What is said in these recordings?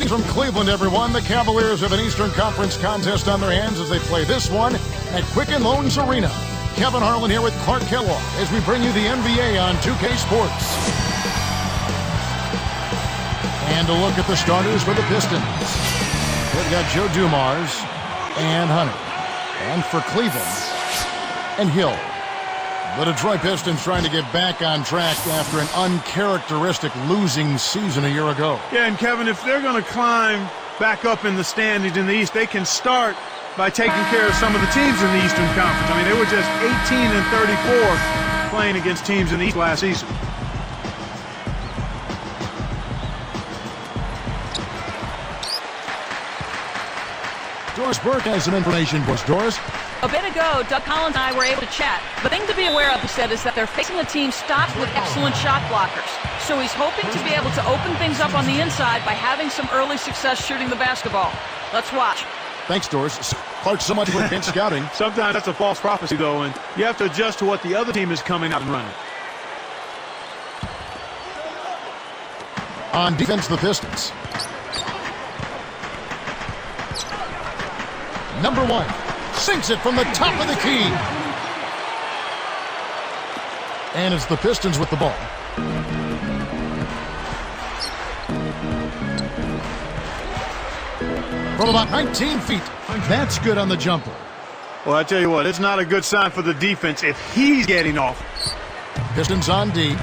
Greetings from Cleveland, everyone. The Cavaliers have an Eastern Conference contest on their hands as they play this one at Quicken Loans Arena. Kevin Harlan here with Clark Kellogg as we bring you the NBA on 2K Sports. And a look at the starters for the Pistons. We've got Joe Dumars and Hunter. And for Cleveland, and Hill. The Detroit Pistons trying to get back on track after an uncharacteristic losing season a year ago. Yeah, and Kevin, if they're going to climb back up in the standings in the East, they can start by taking care of some of the teams in the Eastern Conference. I mean, they were just 18 and 34 playing against teams in the East last season. Doris Burke has some information for us. Doris? A bit ago, Doug Collins and I were able to chat. The thing to be aware of, he said, is that they're facing a team stocked with excellent shot blockers. So he's hoping to be able to open things up on the inside by having some early success shooting the basketball. Let's watch. Thanks, Doris. Clark, so much for advanced scouting. Sometimes that's a false prophecy, though, and you have to adjust to what the other team is coming out and running. On defense, the Pistons. Number one. Sinks it from the top of the key. And it's the Pistons with the ball. From about 19 feet. That's good on the jumper. Well, I tell you what, it's not a good sign for the defense if he's getting off. Pistons on D.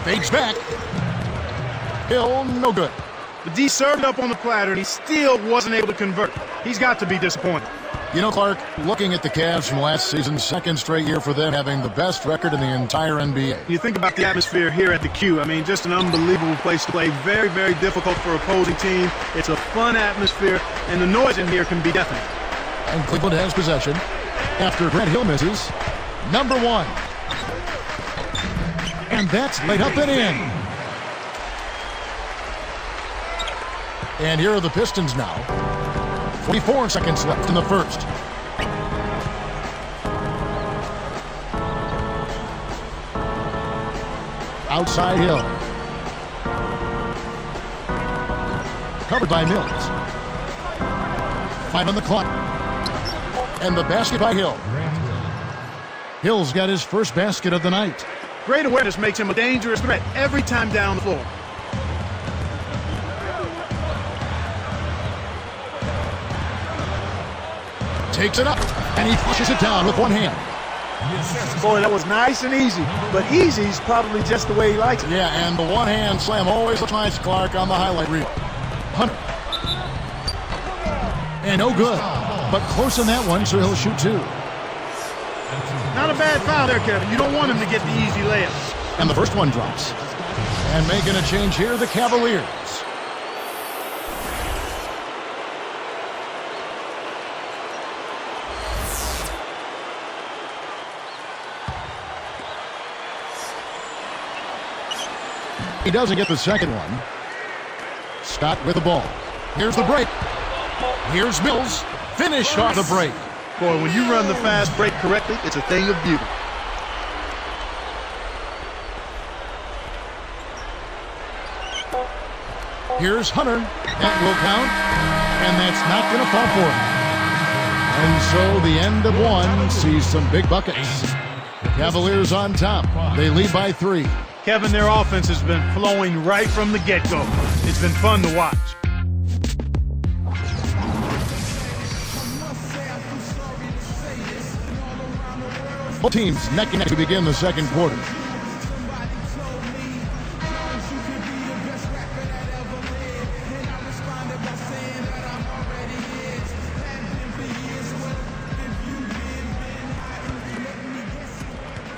Fades back. Hill, no good. The D served up on the platter, and he still wasn't able to convert. He's got to be disappointed. You know, Clark, looking at the Cavs from last season, second straight year for them having the best record in the entire NBA. You think about the atmosphere here at the Q. I mean, just an unbelievable place to play. Very, very difficult for opposing team. It's a fun atmosphere, and the noise in here can be deafening. And Cleveland has possession after Grant Hill misses. Number one. And that's laid up and in. And here are the Pistons now. 44 seconds left in the first. Outside Hill. Covered by Mills. 5 on the clock. And the basket by Hill. Hill's got his first basket of the night. Great awareness makes him a dangerous threat every time down the floor. Takes it up, and he pushes it down with one hand. Boy, that was nice and easy, but easy's probably just the way he likes it. Yeah, and the one-hand slam always looks nice, Clark, on the highlight reel. Hunter. And no good, but close on that one, so he'll shoot two. Not a bad foul there, Kevin. You don't want him to get the easy layup. And the first one drops. And making a change here, the Cavaliers. He doesn't get the second one. Scott with the ball. Here's the break. Here's Mills. Finish off the break. Boy, when you run the fast break correctly, it's a thing of beauty. Here's Hunter. That will count. And that's not going to fall for him. And so the end of one sees some big buckets. Cavaliers on top. They lead by 3. Kevin, their offense has been flowing right from the get-go. It's been fun to watch. Both teams neck and neck to begin the second quarter.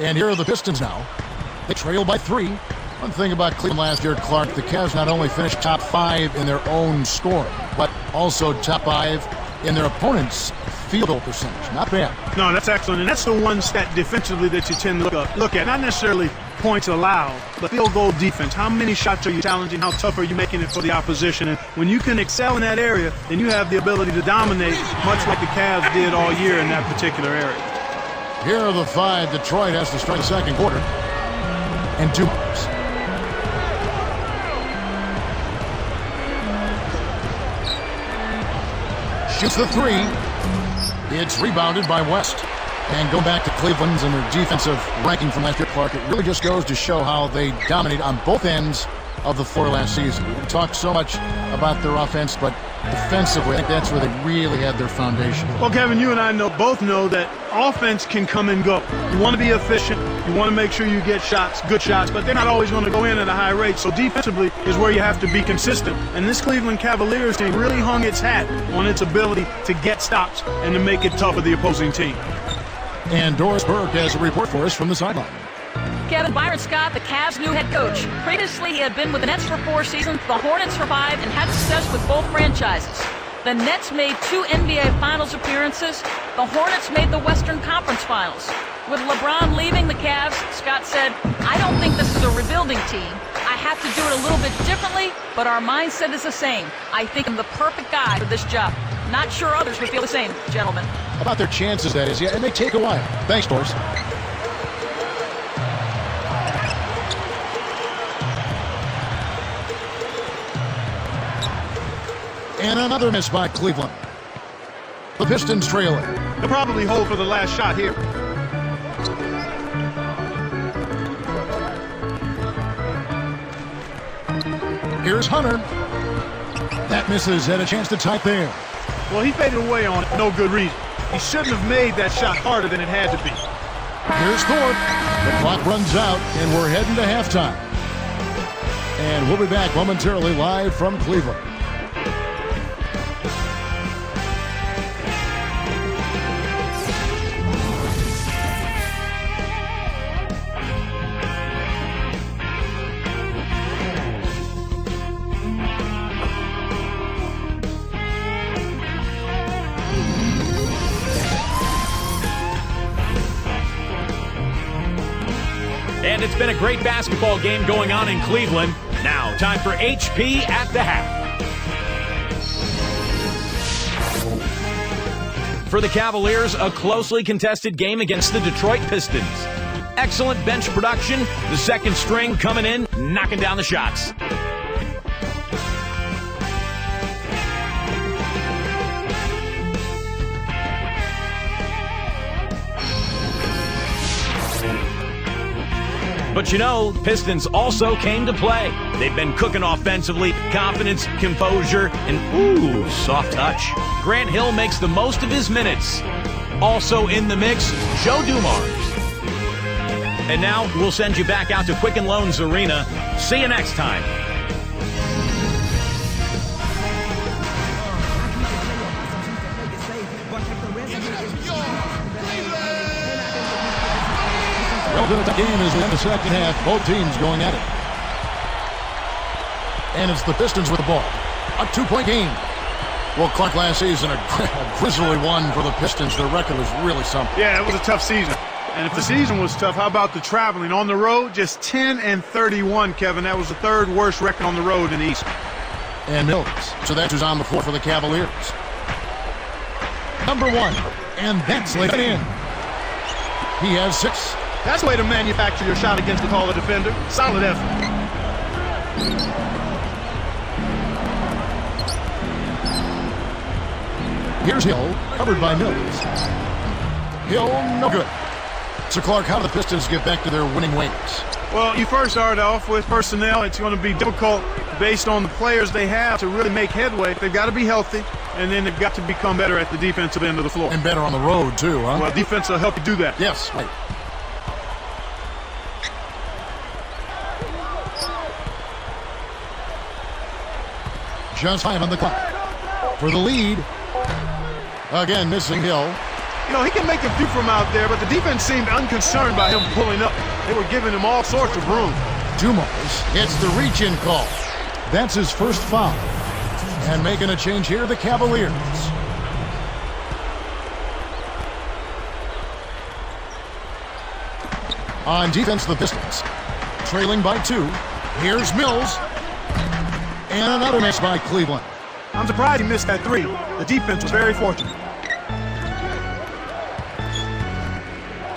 And here are the Pistons now. They trail by 3. One thing about Cleveland last year, Clark, the Cavs not only finished top 5 in their own scoring, but also top 5 in their opponent's field goal percentage. Not bad. No, that's excellent. And that's the one stat defensively that you tend to look at. Not necessarily points allowed, but field goal defense. How many shots are you challenging? How tough are you making it for the opposition? And when you can excel in that area, then you have the ability to dominate, much like the Cavs did all year in that particular area. Here are the 5 Detroit has to start the second quarter. And 2 marks. Shoots the 3. It's rebounded by West. And go back to Cleveland's and their defensive ranking from last year, Clark. It really just goes to show how they dominate on both ends of the floor last season. We talked so much about their offense, but defensively, I think that's where they really had their foundation. Well, Kevin, you and I both know that offense can come and go. You want to be efficient. You want to make sure you get shots, good shots, but they're not always going to go in at a high rate. So defensively is where you have to be consistent. And this Cleveland Cavaliers team really hung its hat on its ability to get stops and to make it tough for the opposing team. And Doris Burke has a report for us from the sideline. Kevin, Byron Scott, the Cavs' new head coach. Previously, he had been with the Nets for 4 seasons, the Hornets for 5, and had success with both franchises. The Nets made 2 NBA Finals appearances. The Hornets made the Western Conference Finals. With LeBron leaving the Cavs, Scott said, "I don't think this is a rebuilding team. I have to do it a little bit differently, but our mindset is the same. I think I'm the perfect guy for this job." Not sure others would feel the same, gentlemen. About their chances, that is. Yeah, and they take a while. Thanks, Doris. And another miss by Cleveland. The Pistons trailing. They'll probably hold for the last shot here. Here's Hunter. That misses, and a chance to tie there. Well, he faded away on it. No good reason. He shouldn't have made that shot harder than it had to be. Here's Thorpe. The clock runs out, and we're heading to halftime. And we'll be back momentarily live from Cleveland. And it's been a great basketball game going on in Cleveland. Now, time for HP at the half. For the Cavaliers, a closely contested game against the Detroit Pistons. Excellent bench production. The second string coming in, knocking down the shots. But you know, Pistons also came to play. They've been cooking offensively, confidence, composure, and soft touch. Grant Hill makes the most of his minutes. Also in the mix, Joe Dumars. And now we'll send you back out to Quicken Loans Arena. See you next time. The game is in the second half. Both teams going at it. And it's the Pistons with the ball. A 2-point game. Well, Clark, last season, a grisly one for the Pistons. Their record was really something. Yeah, it was a tough season. And if the season was tough, how about the traveling? On the road, just 10-31, Kevin. That was the 3rd worst record on the road in the East. And Mills. So that's who's on the floor for the Cavaliers. Number 1. And that's laid in. He has 6. That's the way to manufacture your shot against the taller defender. Solid effort. Here's Hill, covered by Mills. Hill, no good. So, Clark, how do the Pistons get back to their winning ways? Well, you first start off with personnel. It's going to be difficult based on the players they have to really make headway. They've got to be healthy, and then they've got to become better at the defensive end of the floor. And better on the road, too, huh? Well, defense will help you do that. Yes, right. Just 5 on the clock. For the lead. Again, missing Hill. You know, he can make a few from out there, but the defense seemed unconcerned by him pulling up. They were giving him all sorts of room. Dumars gets the reach-in call. That's his first foul. And making a change here, the Cavaliers. On defense, the Pistons. Trailing by 2. Here's Mills. And another miss by Cleveland. I'm surprised he missed that 3. The defense was very fortunate.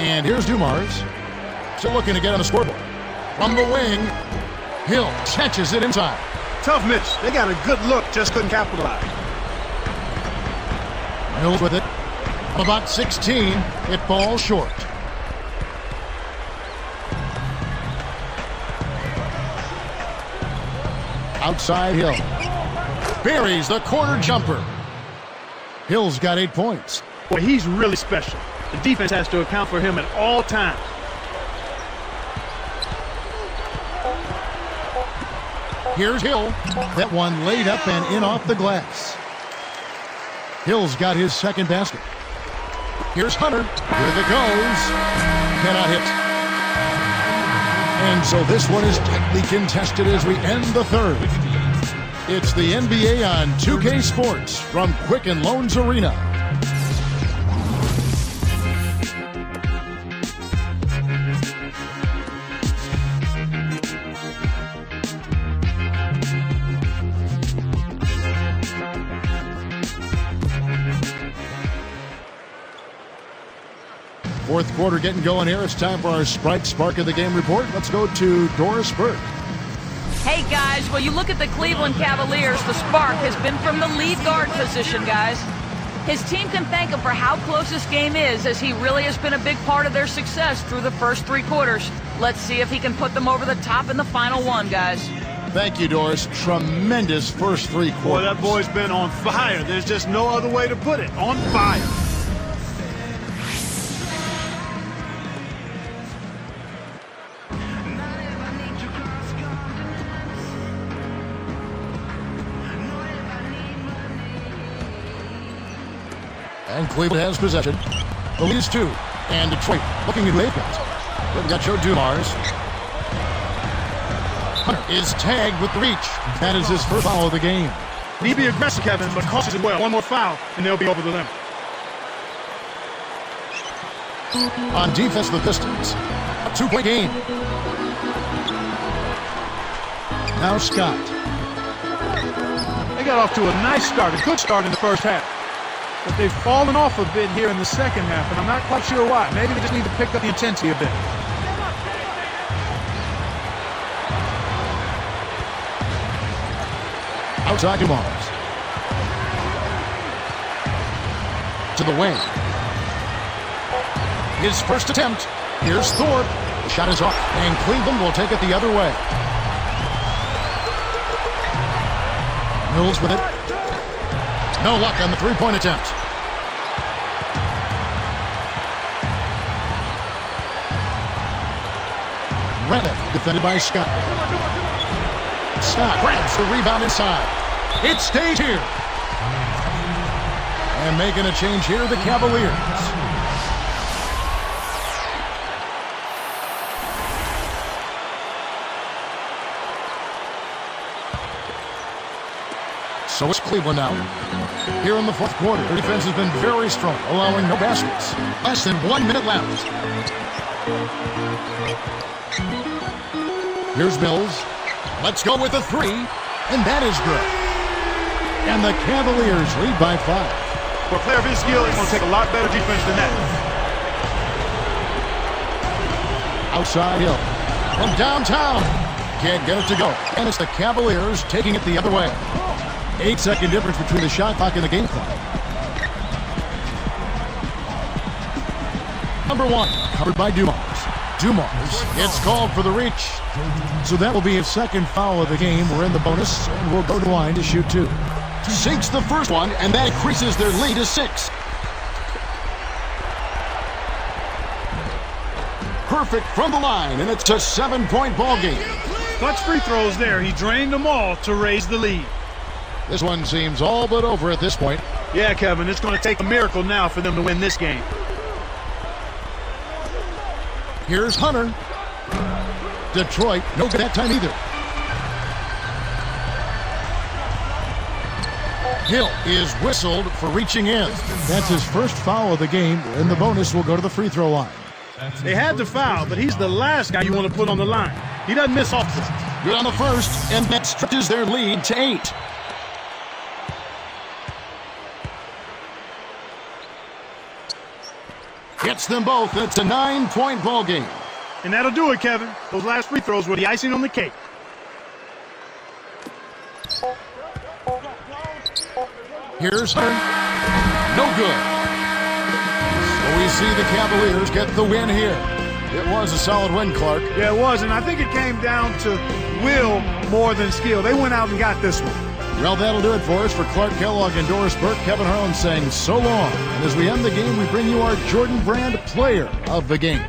And here's Dumars. Still looking to get on the scoreboard. From the wing, Hill catches it inside. Tough miss. They got a good look, just couldn't capitalize. Hills with it. About 16, it falls short. Outside Hill. Buries the corner jumper. Hill's got 8 points. Boy, he's really special. The defense has to account for him at all times. Here's Hill. That one laid up and in off the glass. Hill's got his second basket. Here's Hunter. Here it goes. Cannot hit. And so this one is tightly contested as we end the third. It's the NBA on 2K Sports from Quicken Loans Arena. Fourth quarter getting going here. It's time for our Sprite Spark of the Game report. Let's go to Doris Burke. Hey, guys, well, you look at the Cleveland Cavaliers, the spark has been from the lead guard position, guys. His team can thank him for how close this game is, as he really has been a big part of their success through the first 3 quarters. Let's see if he can put them over the top in the final one, guys. Thank you, Doris. Tremendous first 3 quarters. Boy, that boy's been on fire. There's just no other way to put it. On fire. And Cleveland has possession. The lead is 2. And Detroit looking at Lakers. We've got Joe Dumars. Hunter is tagged with the reach. That is his first foul of the game. Need to be aggressive, Kevin, but cautious as well. One more foul, and they'll be over the limit. On defense, the Pistons. A 2-point game. Now Scott. They got off to a nice start, a good start in the first half. But they've fallen off a bit here in the second half, and I'm not quite sure why. Maybe they just need to pick up the intensity a bit. Outside Dumars. To the wing. His first attempt. Here's Thorpe. The shot is off, and Cleveland will take it the other way. Mills with it. No luck on the 3-point attempt. Redick defended by Scott. Scott grabs the rebound inside. It stays here. And making a change here, the Cavaliers. So it's Cleveland now. Here in the fourth quarter, their defense has been very strong, allowing no baskets. Less than 1 minute left. Here's Mills. Let's go with a 3, and that is good. And the Cavaliers lead by 5. For a player of his skill, it's going to take a lot better defense than that. Outside Hill. From downtown. Can't get it to go. And it's the Cavaliers taking it the other way. 8-second difference between the shot clock and the game clock. Number 1, covered by Dumars. Dumars gets called for the reach. So that will be his second foul of the game. We're in the bonus, and we'll go to line to shoot 2. Sinks the first one, and that increases their lead to 6. Perfect from the line, and it's a 7-point ball game. Clutch free throws there. He drained them all to raise the lead. This one seems all but over at this point. Yeah, Kevin, it's going to take a miracle now for them to win this game. Here's Hunter. Detroit, no good that time either. Hill is whistled for reaching in. That's his first foul of the game, and the bonus will go to the free throw line. They had to foul, but he's the last guy you want to put on the line. He doesn't miss often. Good on the first, and that stretches their lead to 8. Gets them both, and it's a 9-point ball game. And that'll do it, Kevin. Those last free throws were the icing on the cake. Here's her. No good. So we see the Cavaliers get the win here. It was a solid win, Clark. Yeah, it was, and I think it came down to will more than skill. They went out and got this one. Well, that'll do it for us. For Clark Kellogg and Doris Burke, Kevin Harlan saying so long. And as we end the game, we bring you our Jordan Brand Player of the Game.